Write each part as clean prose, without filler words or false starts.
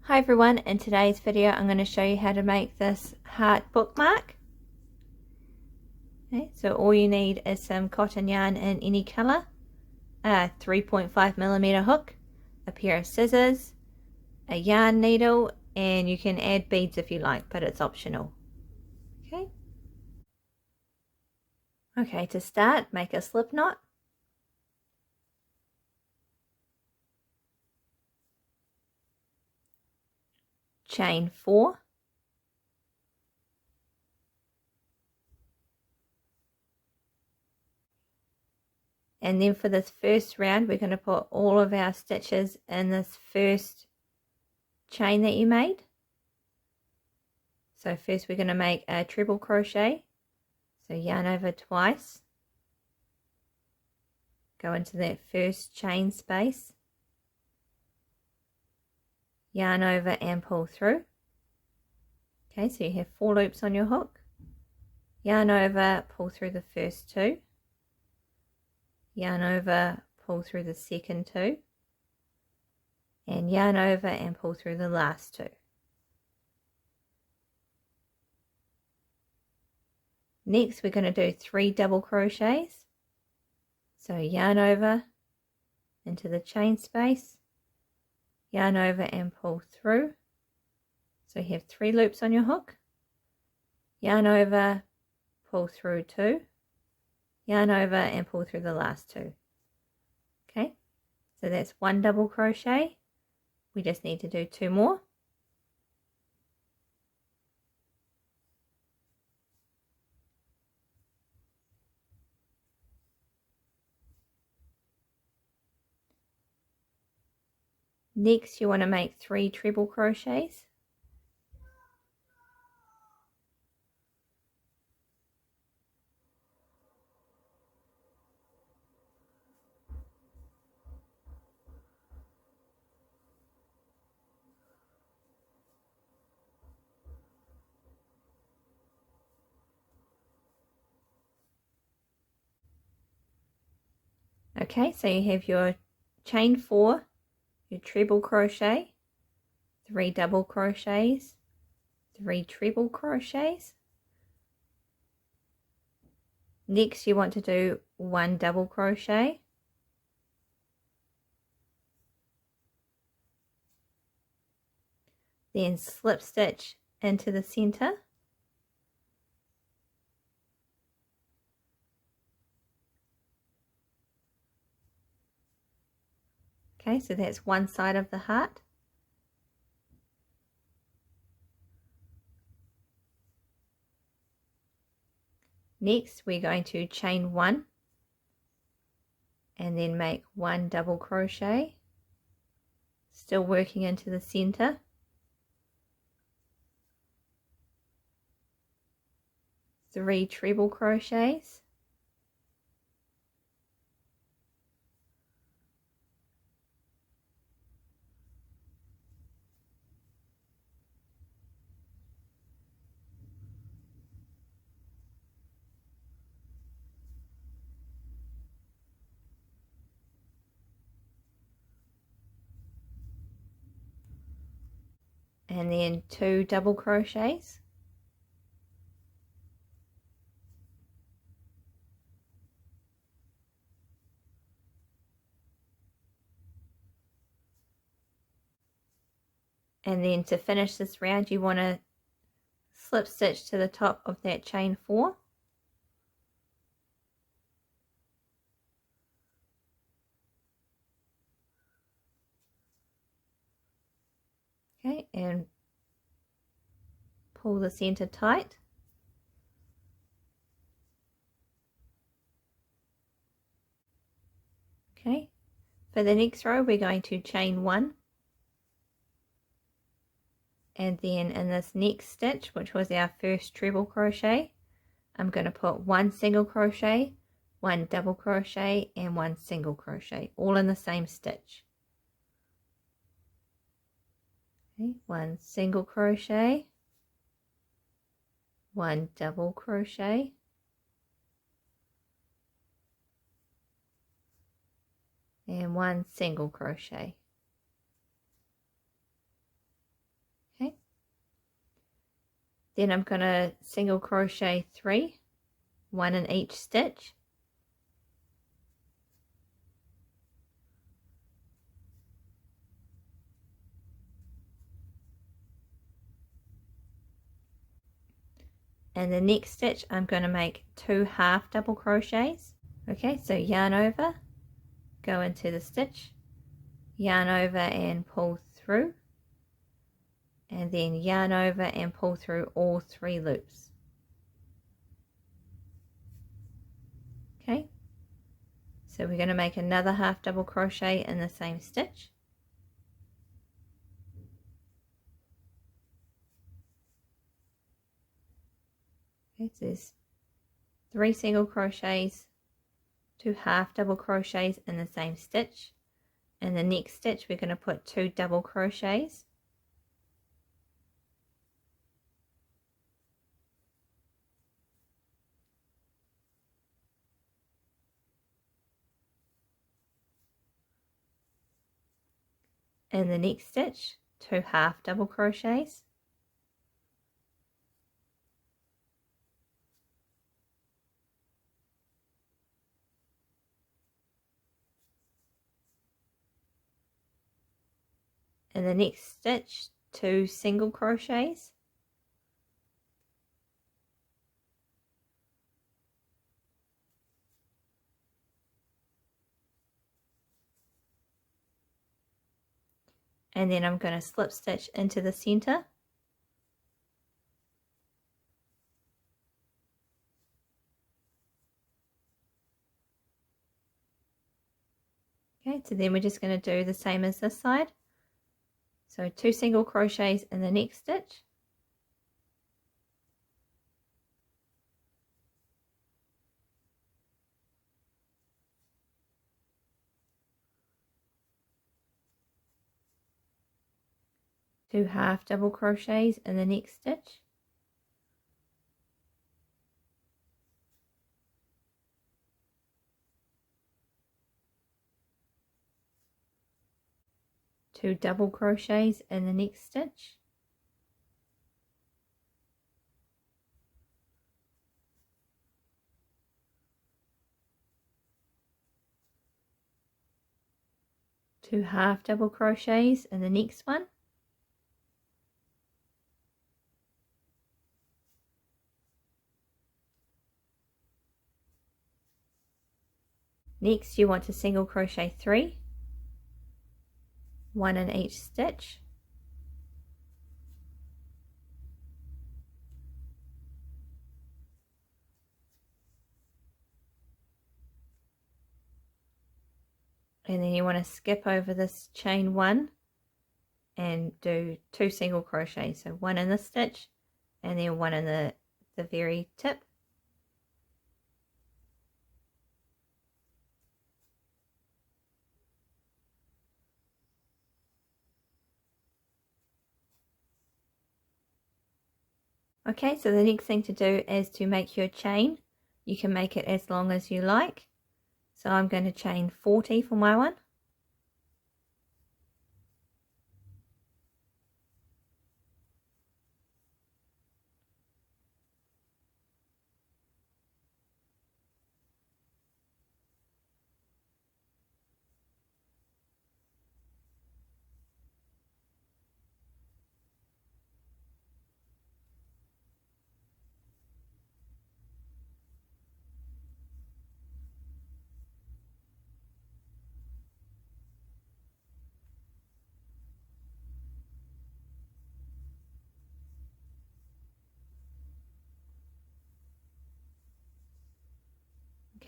Hi everyone, in today's video I'm going to show you how to make this heart bookmark. Okay, so all you need is some cotton yarn in any colour, a 3.5mm hook, a pair of scissors, a yarn needle, and you can add beads if you like, but it's optional. Okay, to start, make a slip knot. Chain 4. And then for this first round, we're going to put all of our stitches in this first chain that you made. So first we're going to make a treble crochet. So yarn over twice. Go into that first chain space. Yarn over and pull through. Okay, so you have 4 loops on your hook. Yarn over, pull through the first 2. Yarn over, pull through the second 2. And yarn over and pull through the last 2. Next we're going to do 3 double crochets. So yarn over into the chain space, yarn over and pull through. So you have 3 loops on your hook. Yarn over, pull through 2. Yarn over and pull through the last 2. Okay, so that's 1 double crochet. We just need to do 2 more. Next you want to make 3 treble crochets. Okay, so you have your chain 4, your treble crochet, 3 double crochets, 3 treble crochets. Next you want to do 1 double crochet, then slip stitch into the center, okay, so that's one side of the heart. Next we're going to chain 1 and then make 1 double crochet, still working into the center, 3 treble crochets, and then 2 double crochets, and then to finish this round you want to slip stitch to the top of that chain 4. Okay, and pull the center tight. Okay, for the next row we're going to chain 1, and then in this next stitch, which was our first treble crochet, I'm going to put 1 single crochet, 1 double crochet and 1 single crochet, all in the same stitch. Okay, 1 single crochet, 1 double crochet, and 1 single crochet. Then I'm going to single crochet 3, 1 in each stitch. And the next stitch I'm going to make 2 half double crochets. Okay, so yarn over, go into the stitch, yarn over and pull through, and then yarn over and pull through all 3 loops. Okay, so we're going to make another half double crochet in the same stitch. Okay, so there's 3 single crochets, 2 half double crochets in the same stitch. In the next stitch we're going to put 2 double crochets. In the next stitch, 2 half double crochets. In the next stitch, 2 single crochets. And then I'm going to slip stitch into the center. Okay, so then we're just going to do the same as this side. So 2 single crochets in the next stitch. Two half double crochets in the next stitch. Two double crochets in the next stitch. Two half double crochets in the next one. Next you want to single crochet 3, 1 in each stitch. And then you want to skip over this chain 1 and do 2 single crochets. So 1 in the stitch and then 1 in the very tip. Okay, so the next thing to do is to make your chain. You can make it as long as you like. So I'm going to chain 40 for my one.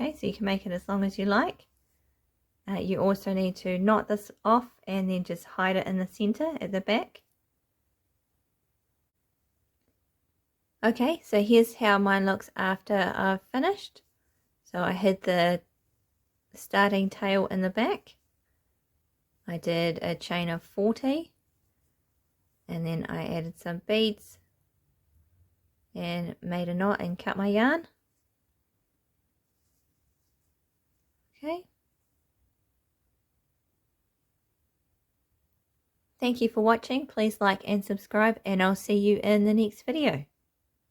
Okay, so you can make it as long as you like. You also need to knot this off and then just hide it in the center at the back. Okay, so here's how mine looks after I've finished. So I hid the starting tail in the back. I did a chain of 40 and then I added some beads and made a knot and cut my yarn. Okay. Thank you for watching. Please like and subscribe and I'll see you in the next video.